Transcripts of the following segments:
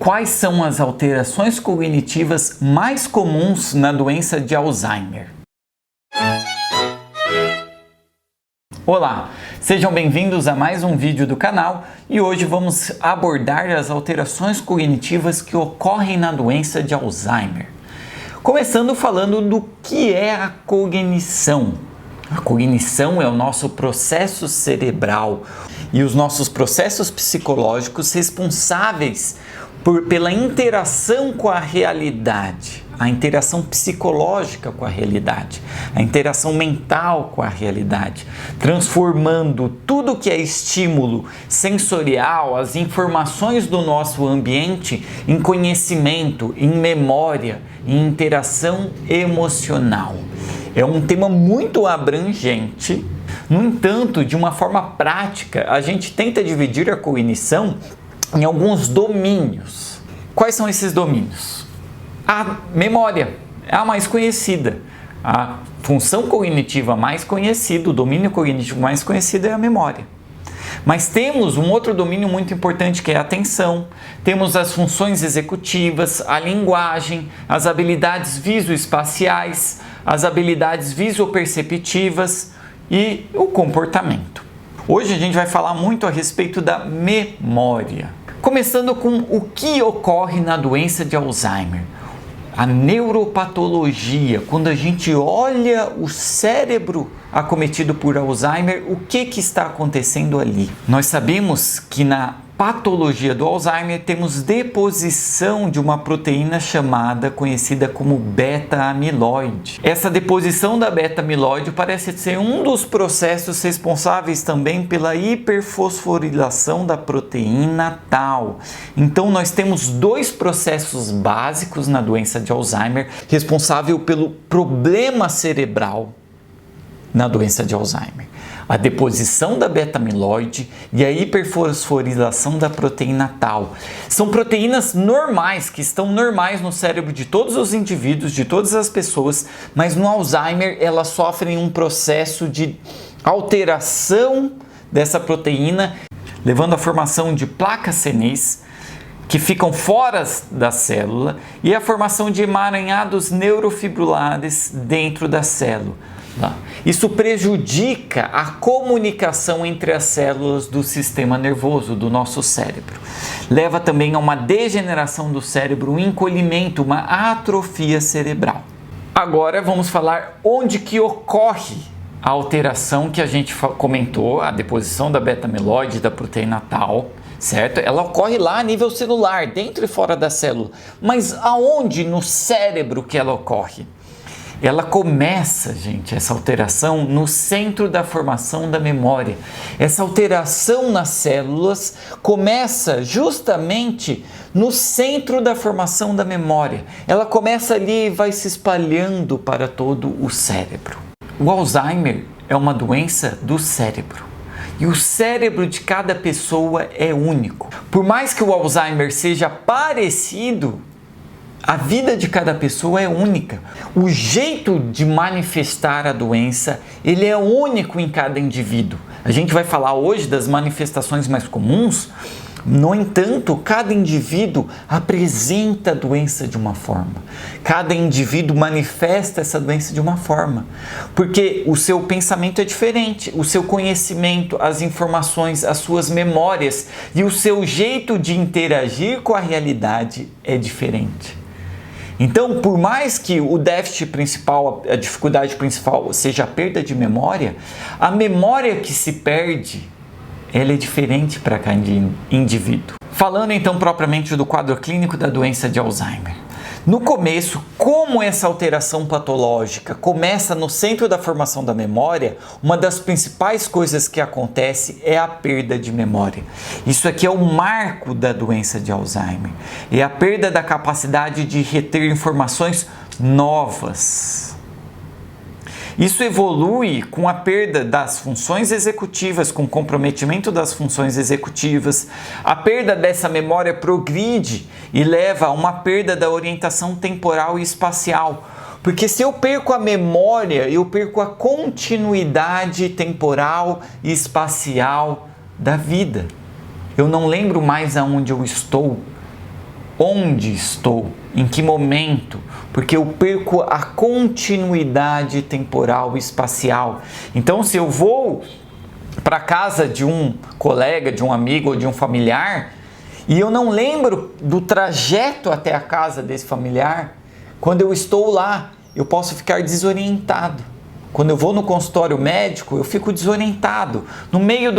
Quais são as alterações cognitivas mais comuns na doença de Alzheimer? Olá, sejam bem-vindos a mais um vídeo do canal e hoje vamos abordar as alterações cognitivas que ocorrem na doença de Alzheimer. Começando falando do que é a cognição. A cognição é o nosso processo cerebral e os nossos processos psicológicos responsáveis pela interação com a realidade, a interação psicológica com a realidade, a interação mental com a realidade, transformando tudo que é estímulo sensorial, as informações do nosso ambiente, em conhecimento, em memória, em interação emocional. É um tema muito abrangente. No entanto, de uma forma prática, a gente tenta dividir a cognição em alguns domínios. Quais são esses domínios? A memória é a mais conhecida. A função cognitiva mais conhecida, o domínio cognitivo mais conhecido é a memória. Mas temos um outro domínio muito importante que é a atenção. Temos as funções executivas, a linguagem, as habilidades visoespaciais, as habilidades visoperceptivas e o comportamento. Hoje a gente vai falar muito a respeito da memória. Começando com o que ocorre na doença de Alzheimer. A neuropatologia, quando a gente olha o cérebro acometido por Alzheimer, o que está acontecendo ali? Nós sabemos que na patologia do Alzheimer temos deposição de uma proteína conhecida como beta-amiloide. Essa deposição da beta-amiloide parece ser um dos processos responsáveis também pela hiperfosforilação da proteína tau. Então nós temos dois processos básicos na doença de Alzheimer responsável pelo problema cerebral na doença de Alzheimer. A deposição da beta-amiloide e a hiperfosforilação da proteína tau. São proteínas normais, que estão normais no cérebro de todos os indivíduos, de todas as pessoas, mas no Alzheimer elas sofrem um processo de alteração dessa proteína, levando à formação de placas senis, que ficam fora da célula, e a formação de emaranhados neurofibrilares dentro da célula. Isso prejudica a comunicação entre as células do sistema nervoso do nosso cérebro. Leva também a uma degeneração do cérebro, um encolhimento, uma atrofia cerebral. Agora vamos falar onde que ocorre a alteração que a gente comentou, a deposição da beta-amiloide da proteína tau, certo? Ela ocorre lá a nível celular, dentro e fora da célula. Mas aonde no cérebro que ela ocorre? Ela começa, gente, essa alteração no centro da formação da memória. Essa alteração nas células começa justamente no centro da formação da memória. Ela começa ali e vai se espalhando para todo o cérebro. O Alzheimer é uma doença do cérebro. E o cérebro de cada pessoa é único. Por mais que o Alzheimer seja parecido, a vida de cada pessoa é única. O jeito de manifestar a doença, ele é único em cada indivíduo. A gente vai falar hoje das manifestações mais comuns. No entanto, cada indivíduo apresenta a doença de uma forma. Cada indivíduo manifesta essa doença de uma forma. Porque o seu pensamento é diferente, o seu conhecimento, as informações, as suas memórias e o seu jeito de interagir com a realidade é diferente. Então, por mais que o déficit principal, a dificuldade principal seja a perda de memória, a memória que se perde, ela é diferente para cada indivíduo. Falando então propriamente do quadro clínico da doença de Alzheimer. No começo, como essa alteração patológica começa no centro da formação da memória, uma das principais coisas que acontece é a perda de memória. Isso aqui é o marco da doença de Alzheimer. É a perda da capacidade de reter informações novas. Isso evolui com a perda das funções executivas, com o comprometimento das funções executivas. A perda dessa memória progride e leva a uma perda da orientação temporal e espacial. Porque se eu perco a memória, eu perco a continuidade temporal e espacial da vida. Eu não lembro mais aonde eu estou, onde estou, em que momento, porque eu perco a continuidade temporal e espacial. Então, se eu vou para a casa de um colega, de um amigo ou de um familiar, e eu não lembro do trajeto até a casa desse familiar, quando eu estou lá, eu posso ficar desorientado. Quando eu vou no consultório médico, eu fico desorientado. No meio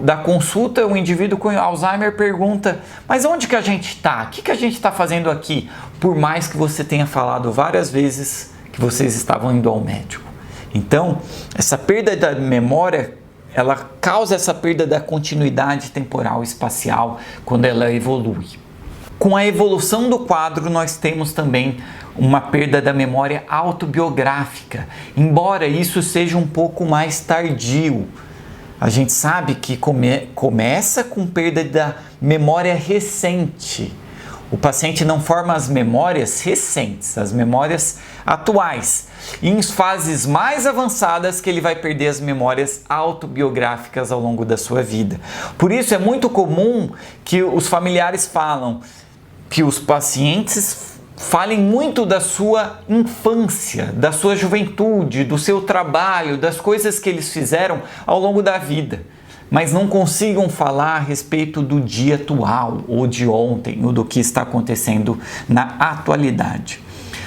da consulta, o indivíduo com Alzheimer pergunta: mas onde que a gente está? O que a gente está fazendo aqui? Por mais que você tenha falado várias vezes que vocês estavam indo ao médico. Então, essa perda da memória, ela causa essa perda da continuidade temporal e espacial quando ela evolui. Com a evolução do quadro, nós temos também uma perda da memória autobiográfica, embora isso seja um pouco mais tardio. A gente sabe que começa com perda da memória recente. O paciente não forma as memórias recentes, as memórias atuais. E em fases mais avançadas que ele vai perder as memórias autobiográficas ao longo da sua vida. Por isso é muito comum que os familiares falam que os pacientes falem muito da sua infância, da sua juventude, do seu trabalho, das coisas que eles fizeram ao longo da vida, mas não consigam falar a respeito do dia atual, ou de ontem, ou do que está acontecendo na atualidade.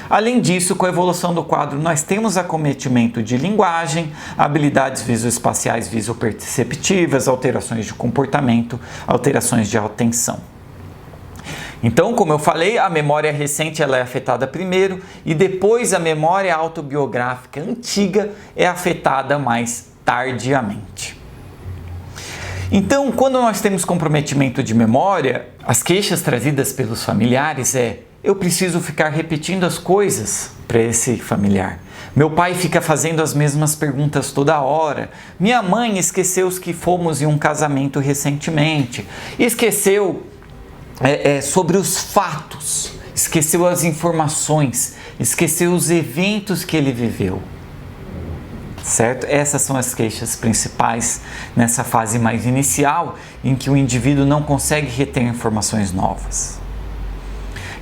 Além disso, com a evolução do quadro, nós temos acometimento de linguagem, habilidades visoespaciais visoperceptivas, alterações de comportamento, alterações de atenção. Então, como eu falei, a memória recente ela é afetada primeiro e depois a memória autobiográfica antiga é afetada mais tardiamente. Então, quando nós temos comprometimento de memória, as queixas trazidas pelos familiares eu preciso ficar repetindo as coisas para esse familiar. Meu pai fica fazendo as mesmas perguntas toda hora. Minha mãe esqueceu que fomos em um casamento recentemente. Esqueceu sobre os fatos, esqueceu as informações, esqueceu os eventos que ele viveu, certo? Essas são as queixas principais nessa fase mais inicial, em que o indivíduo não consegue reter informações novas.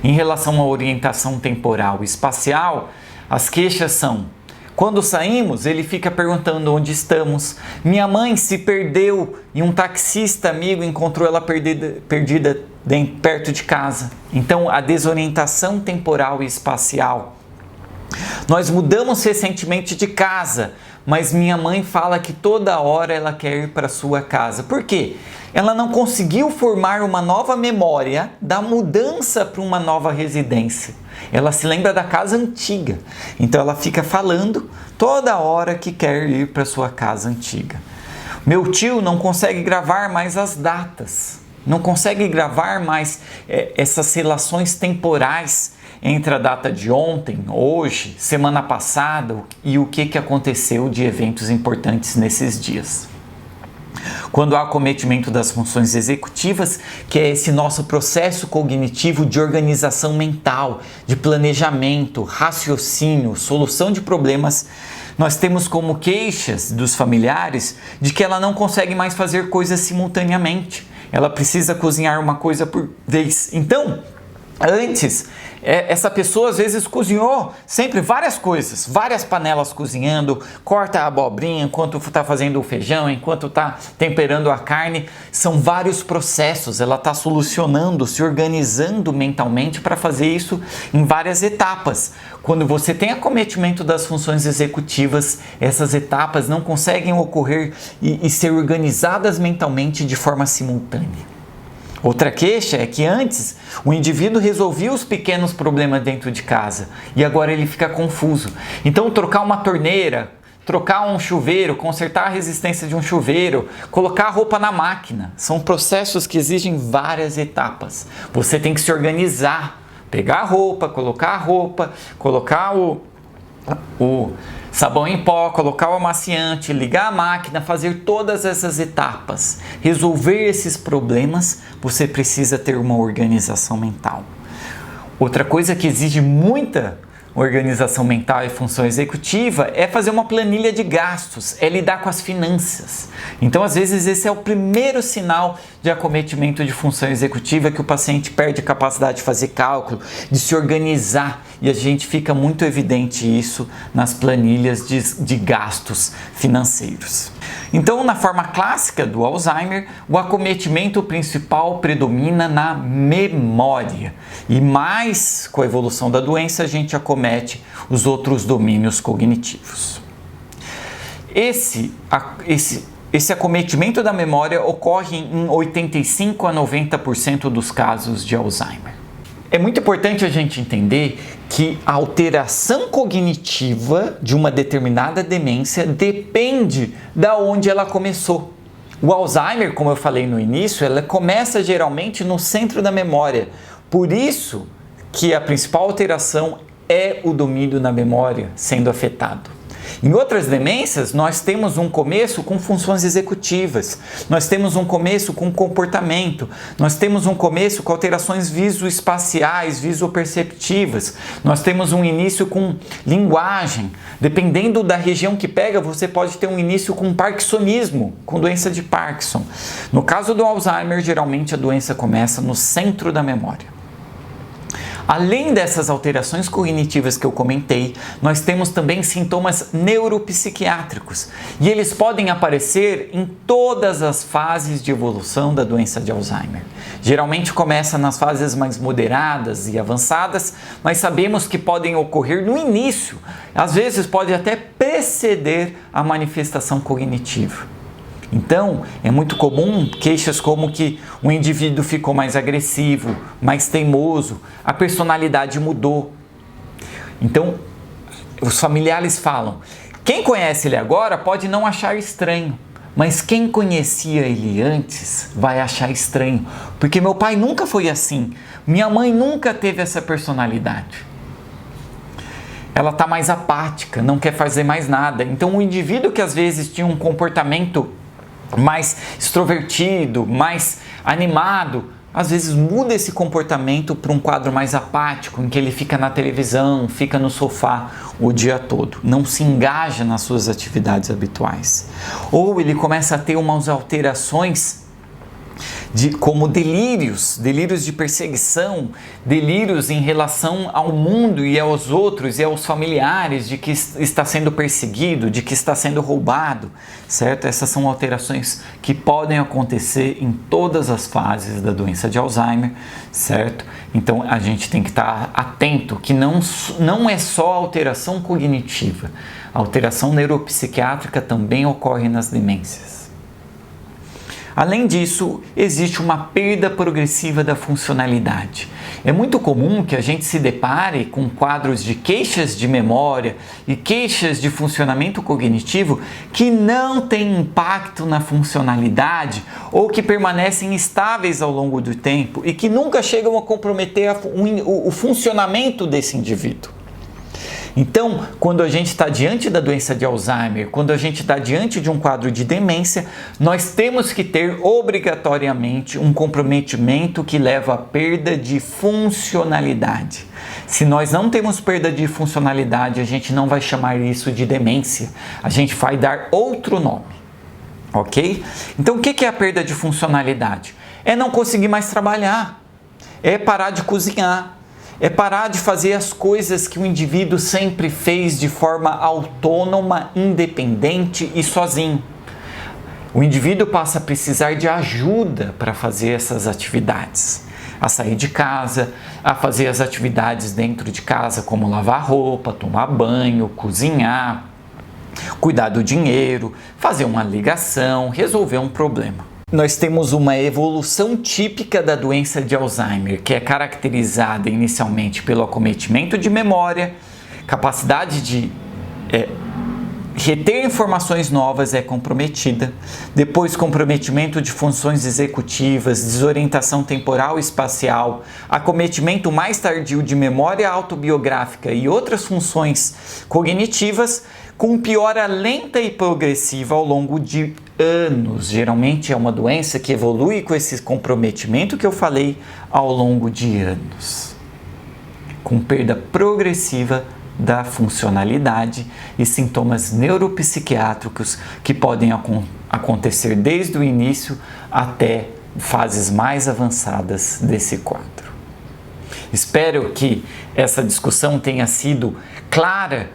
Em relação à orientação temporal e espacial, as queixas são: quando saímos, ele fica perguntando onde estamos. Minha mãe se perdeu e um taxista amigo encontrou ela perdida perto de casa. Então, a desorientação temporal e espacial. Nós mudamos recentemente de casa, mas minha mãe fala que toda hora ela quer ir para sua casa. Por quê? Ela não conseguiu formar uma nova memória da mudança para uma nova residência. Ela se lembra da casa antiga. Então ela fica falando toda hora que quer ir para sua casa antiga. Meu tio não consegue gravar mais as datas. Não consegue gravar mais essas relações temporais entre a data de ontem, hoje, semana passada e o que aconteceu de eventos importantes nesses dias. Quando há acometimento das funções executivas, que é esse nosso processo cognitivo de organização mental, de planejamento, raciocínio, solução de problemas, nós temos como queixas dos familiares de que ela não consegue mais fazer coisas simultaneamente. Ela precisa cozinhar uma coisa por vez. Então, antes, essa pessoa às vezes cozinhou sempre várias coisas, várias panelas cozinhando, corta a abobrinha enquanto está fazendo o feijão, enquanto está temperando a carne. São vários processos, ela está solucionando, se organizando mentalmente para fazer isso em várias etapas. Quando você tem acometimento das funções executivas, essas etapas não conseguem ocorrer e ser organizadas mentalmente de forma simultânea. Outra queixa é que antes o indivíduo resolvia os pequenos problemas dentro de casa e agora ele fica confuso. Então trocar uma torneira, trocar um chuveiro, consertar a resistência de um chuveiro, colocar a roupa na máquina, são processos que exigem várias etapas. Você tem que se organizar, pegar a roupa, colocar o sabão em pó, colocar o amaciante, ligar a máquina, fazer todas essas etapas. Resolver esses problemas, você precisa ter uma organização mental. Outra coisa que exige muita organização mental e função executiva é fazer uma planilha de gastos, é lidar com as finanças. Então, às vezes, esse é o primeiro sinal de acometimento de função executiva, que o paciente perde a capacidade de fazer cálculo, de se organizar, e a gente fica muito evidente isso nas planilhas de gastos financeiros. Então, na forma clássica do Alzheimer, o acometimento principal predomina na memória, e mais com a evolução da doença a gente acomete os outros domínios cognitivos. Esse acometimento da memória ocorre em 85 a 90% dos casos de Alzheimer. É muito importante a gente entender que a alteração cognitiva de uma determinada demência depende da onde ela começou. O Alzheimer, como eu falei no início, ela começa geralmente no centro da memória. Por isso que a principal alteração é o domínio na memória sendo afetado. Em outras demências, nós temos um começo com funções executivas, nós temos um começo com comportamento, nós temos um começo com alterações visoespaciais, visoperceptivas, nós temos um início com linguagem. Dependendo da região que pega, você pode ter um início com parkinsonismo, com doença de Parkinson. No caso do Alzheimer, geralmente a doença começa no centro da memória. Além dessas alterações cognitivas que eu comentei, nós temos também sintomas neuropsiquiátricos, e eles podem aparecer em todas as fases de evolução da doença de Alzheimer. Geralmente começa nas fases mais moderadas e avançadas, mas sabemos que podem ocorrer no início, às vezes pode até preceder a manifestação cognitiva. Então, é muito comum queixas como que o indivíduo ficou mais agressivo, mais teimoso, a personalidade mudou. Então, os familiares falam, quem conhece ele agora pode não achar estranho, mas quem conhecia ele antes vai achar estranho, porque meu pai nunca foi assim, minha mãe nunca teve essa personalidade. Ela está mais apática, não quer fazer mais nada. Então, o indivíduo que às vezes tinha um comportamento mais extrovertido, mais animado, às vezes muda esse comportamento para um quadro mais apático, em que ele fica na televisão, fica no sofá o dia todo, não se engaja nas suas atividades habituais. Ou ele começa a ter umas alterações como delírios de perseguição, delírios em relação ao mundo e aos outros e aos familiares, de que está sendo perseguido, de que está sendo roubado, certo? Essas são alterações que podem acontecer em todas as fases da doença de Alzheimer, certo? Então a gente tem que estar atento que não é só alteração cognitiva, a alteração neuropsiquiátrica também ocorre nas demências. Além disso, existe uma perda progressiva da funcionalidade. É muito comum que a gente se depare com quadros de queixas de memória e queixas de funcionamento cognitivo que não têm impacto na funcionalidade ou que permanecem estáveis ao longo do tempo e que nunca chegam a comprometer o funcionamento desse indivíduo. Então, quando a gente está diante da doença de Alzheimer, quando a gente está diante de um quadro de demência, nós temos que ter obrigatoriamente um comprometimento que leva à perda de funcionalidade. Se nós não temos perda de funcionalidade, a gente não vai chamar isso de demência, a gente vai dar outro nome, ok? Então, o que é a perda de funcionalidade? É não conseguir mais trabalhar, é parar de cozinhar, é parar de fazer as coisas que o indivíduo sempre fez de forma autônoma, independente e sozinho. O indivíduo passa a precisar de ajuda para fazer essas atividades, a sair de casa, a fazer as atividades dentro de casa, como lavar roupa, tomar banho, cozinhar, cuidar do dinheiro, fazer uma ligação, resolver um problema. Nós temos uma evolução típica da doença de Alzheimer, que é caracterizada inicialmente pelo acometimento de memória, capacidade de reter informações novas é comprometida, depois comprometimento de funções executivas, desorientação temporal e espacial, acometimento mais tardio de memória autobiográfica e outras funções cognitivas, com piora lenta e progressiva ao longo de anos. Geralmente é uma doença que evolui com esse comprometimento que eu falei ao longo de anos, com perda progressiva da funcionalidade e sintomas neuropsiquiátricos que podem acontecer desde o início até fases mais avançadas desse quadro. Espero que essa discussão tenha sido clara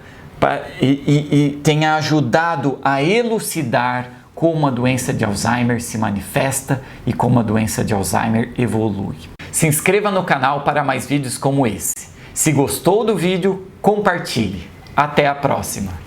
e tenha ajudado a elucidar como a doença de Alzheimer se manifesta e como a doença de Alzheimer evolui. Se inscreva no canal para mais vídeos como esse. Se gostou do vídeo, compartilhe. Até a próxima!